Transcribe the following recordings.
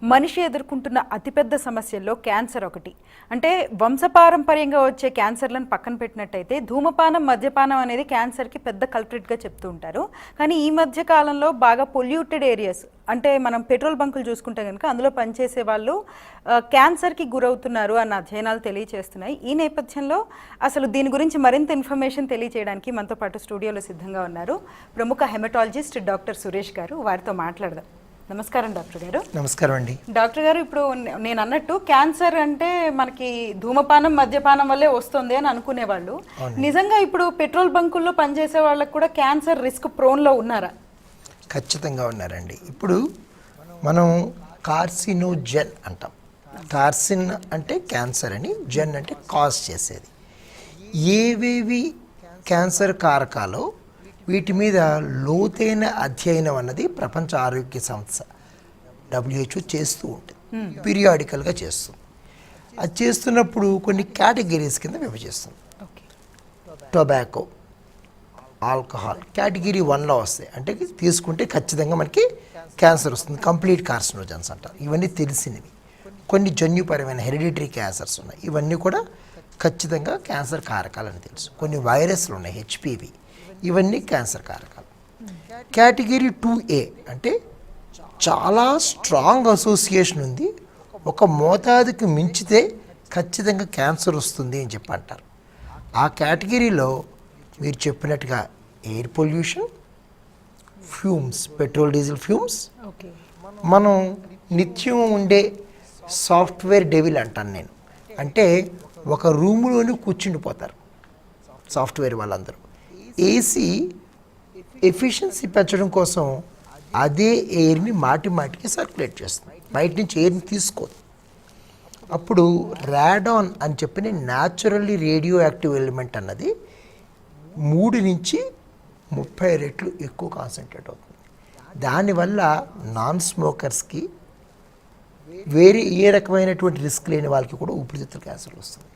మనిషి ఎదుర్కొంటున్న అతిపెద్ద సమస్యల్లో క్యాన్సర్ ఒకటి. అంటే వంశపారంపర్యంగా వచ్చే క్యాన్సర్లను పక్కన పెట్టినట్టయితే ధూమపానం, మద్యపానం అనేది క్యాన్సర్కి పెద్ద కల్ప్రిట్గా చెప్తూ ఉంటారు. కానీ ఈ మధ్య కాలంలో బాగా పొల్యూటెడ్ ఏరియాస్, అంటే మనం పెట్రోల్ బంకులు చూసుకుంటే కనుక అందులో పనిచేసే వాళ్ళు క్యాన్సర్కి గురవుతున్నారు అన్న అధ్యయనాలు తెలియజేస్తున్నాయి. ఈ నేపథ్యంలో అసలు దీని గురించి మరింత ఇన్ఫర్మేషన్ తెలియజేయడానికి మనతో పాటు స్టూడియోలో సిద్ధంగా ఉన్నారు ప్రముఖ హెమటాలజిస్ట్ డాక్టర్ సురేష్ గారు. వారితో మాట్లాడదాం. నమస్కారం డాక్టర్ గారు. నమస్కారం అండి. డాక్టర్ గారు, ఇప్పుడు నేను అన్నట్టు క్యాన్సర్ అంటే మనకి ధూమపానం, మద్యపానం వల్లే వస్తుంది అని అనుకునేవాళ్ళు. నిజంగా ఇప్పుడు పెట్రోల్ బంకుల్లో పనిచేసే వాళ్ళకి కూడా క్యాన్సర్ రిస్క్ ప్రోన్లో ఉన్నారా? ఖచ్చితంగా ఉన్నారండి. ఇప్పుడు మనం కార్సినోజెన్ అంటాం. కార్సిన్ అంటే క్యాన్సర్ అని, జెన్ అంటే కాజ్ చేసేది. ఏవేవి క్యాన్సర్ కారకాలో వీటి మీద లోతైన అధ్యయనం అన్నది ప్రపంచ ఆరోగ్య సంస్థ WHO చేస్తూ ఉంటుంది, పీరియాడికల్గా చేస్తుంది. అది చేస్తున్నప్పుడు కొన్ని కేటగిరీస్ కింద విభజిస్తుంది. టొబాకో, ఆల్కహాల్ కేటగిరీ 1లో వస్తాయి. అంటే తీసుకుంటే ఖచ్చితంగా మనకి క్యాన్సర్ వస్తుంది, కంప్లీట్ కార్సినోజన్స్ అంటారు. ఇవన్నీ తెలిసినవి. కొన్ని జన్యుపరమైన హెరిడిటరీ క్యాన్సర్స్ ఉన్నాయి, ఇవన్నీ కూడా ఖచ్చితంగా క్యాన్సర్ కారకాలని తెలుసు. కొన్ని వైరస్లు ఉన్నాయి, HPV, ఇవన్నీ క్యాన్సర్ కారకాలు. కేటగిరీ 2A అంటే చాలా స్ట్రాంగ్ అసోసియేషన్ ఉంది, ఒక మోతాదుకి మించితే ఖచ్చితంగా క్యాన్సర్ వస్తుంది అని చెప్పి అంటారు. ఆ కేటగిరీలో మీరు చెప్పినట్టుగా air pollution, fumes, petrol diesel fumes, మనం నిత్యం ఉండే సాఫ్ట్వేర్ డెవిల్ అంటాను నేను. అంటే ఒక రూములోనే కూర్చుండిపోతారు సాఫ్ట్వేర్ వాళ్ళందరూ. ఏసీ ఎఫిషియన్సీ పెంచడం కోసం అదే ఎయిర్ని మాటికి సర్క్యులేట్ చేస్తుంది, బయట నుంచి ఎయిర్ని తీసుకోదు. అప్పుడు రాడాన్ అని చెప్పిన న్యాచురల్లీ రేడియో యాక్టివ్ ఎలిమెంట్ అన్నది 3 నుంచి 30 రెట్లు ఎక్కువ కాన్సన్ట్రేట్ అవుతుంది. దానివల్ల నాన్ స్మోకర్స్కి, వేరే ఏ రకమైనటువంటి రిస్క్ లేని వాళ్ళకి కూడా ఊపిరితిత్తుల క్యాన్సర్ వస్తుంది.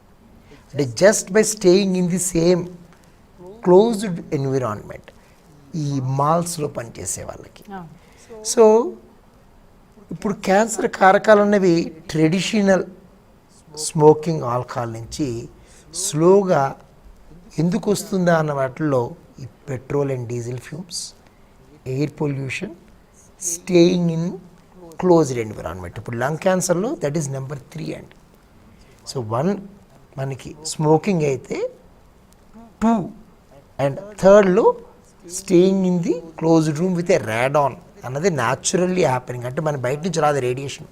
అంటే just by staying in the same closed environment, ఈ మాల్స్లో పనిచేసే వాళ్ళకి. సో ఇప్పుడు క్యాన్సర్ కారకాలు అన్నవి ట్రెడిషనల్ స్మోకింగ్, ఆల్కహాల్ నుంచి స్లోగా ఎందుకు వస్తుందా అన్న వాటిల్లో ఈ petrol and diesel fumes, air pollution, staying in closed environment. ఇప్పుడు లంగ్ క్యాన్సర్లో దట్ ఈస్ నెంబర్ 3 అండి. సో 1 మనకి స్మోకింగ్ అయితే, 2 అండ్ 3లో staying in the closed room with a radon అన్నది న్యాచురల్లీ హ్యాపెనింగ్. అంటే మన బయట నుంచి రాదు, రేడియేషన్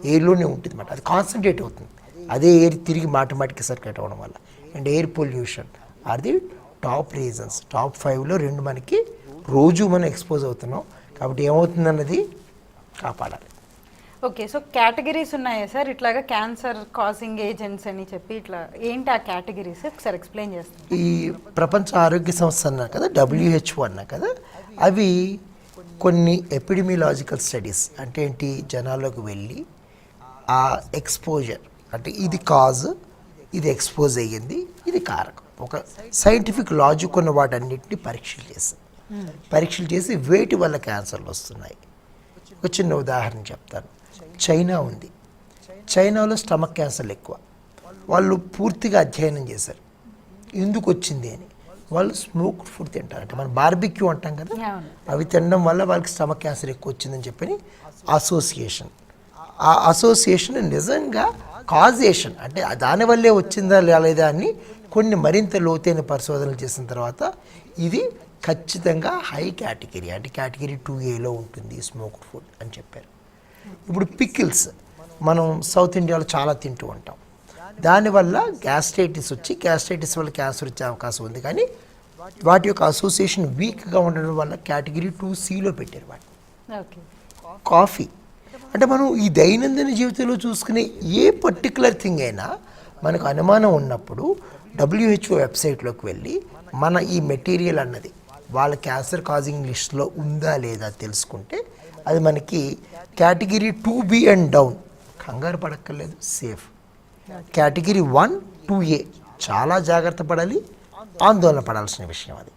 ఎయిర్లోనే ఉంటుంది అన్నమాట. అది కాన్సన్ట్రేట్ అవుతుంది, అదే ఎయిర్ తిరిగి మాటికి సర్క్యులేట్ అవ్వడం వల్ల. And air pollution are the top reasons. Top 5లో 2 మనకి రోజు మనం ఎక్స్పోజ్ అవుతున్నాం. కాబట్టి ఏమవుతుందన్నది కాపాడాలి. ఓకే, సో కేటగిరీస్ ఉన్నాయా సార్ ఇట్లాగా క్యాన్సర్ కాజింగ్ ఏజెంట్స్ అని చెప్పి? ఇట్లా ఏంటి ఆ కేటగిరీస్ ఒకసారి ఎక్స్ప్లెయిన్ చేస్తాను. ఈ ప్రపంచ ఆరోగ్య సంస్థ అన్నారు కదా, WHO అన్నా కదా, అవి కొన్ని ఎపిడమిలాజికల్ స్టడీస్ అంటే ఏంటి, జనాల్లోకి వెళ్ళి ఆ ఎక్స్పోజర్ అంటే ఇది కాజ్, ఇది ఎక్స్పోజ్ అయ్యింది, ఇది కారకం, ఒక సైంటిఫిక్ లాజిక్ ఉన్న వాటన్నిటిని పరీక్షలు చేసి వేటి వల్ల క్యాన్సర్లు వస్తున్నాయి. ఒక చిన్న ఉదాహరణ చెప్తాను. చైనా ఉంది, చైనాలో స్టమక్ క్యాన్సర్లు ఎక్కువ. వాళ్ళు పూర్తిగా అధ్యయనం చేశారు ఎందుకు వచ్చింది అని. వాళ్ళు స్మోక్డ్ ఫుడ్ తింటారు, అంటే మనం బార్బిక్యూ అంటాం కదా, అవి తినడం వల్ల వాళ్ళకి స్టమక్ క్యాన్సర్ ఎక్కువ వచ్చిందని చెప్పని అసోసియేషన్. ఆ అసోసియేషన్ నిజంగా కాజేషన్ అంటే దానివల్లే వచ్చిందా లేదా అని కొన్ని మరింత లోతైన పరిశోధనలు చేసిన తర్వాత ఇది ఖచ్చితంగా హై కేటగిరీ, అంటే కేటగిరీ 2Aలో ఉంటుంది స్మోక్డ్ ఫుడ్ అని చెప్పారు. ఇప్పుడు పికిల్స్ మనం సౌత్ ఇండియాలో చాలా తింటూ ఉంటాం, దానివల్ల గ్యాస్ట్రైటిస్ వచ్చి గ్యాస్ట్రైటిస్ వల్ల క్యాన్సర్ వచ్చే అవకాశం ఉంది. కానీ వాటి యొక్క అసోసియేషన్ వీక్గా ఉండడం వల్ల కేటగిరీ 2Cలో పెట్టారు వాటిని. కాఫీ అంటే మనం ఈ దైనందిన జీవితంలో చూసుకునే ఏ పర్టికులర్ థింగ్ అయినా మనకు అనుమానం ఉన్నప్పుడు WHO వెబ్సైట్లోకి వెళ్ళి మన ఈ మెటీరియల్ అన్నది వాళ్ళ క్యాన్సర్ కాజింగ్ లిస్ట్లో ఉందా లేదా తెలుసుకుంటే అది మనకి కేటగిరీ 2B అండ్ డౌన్, కంగారు పడక్కర్లేదు, సేఫ్. కేటగిరీ 1, 2A చాలా జాగ్రత్త పడాలి, ఆందోళన పడాల్సిన విషయం అది.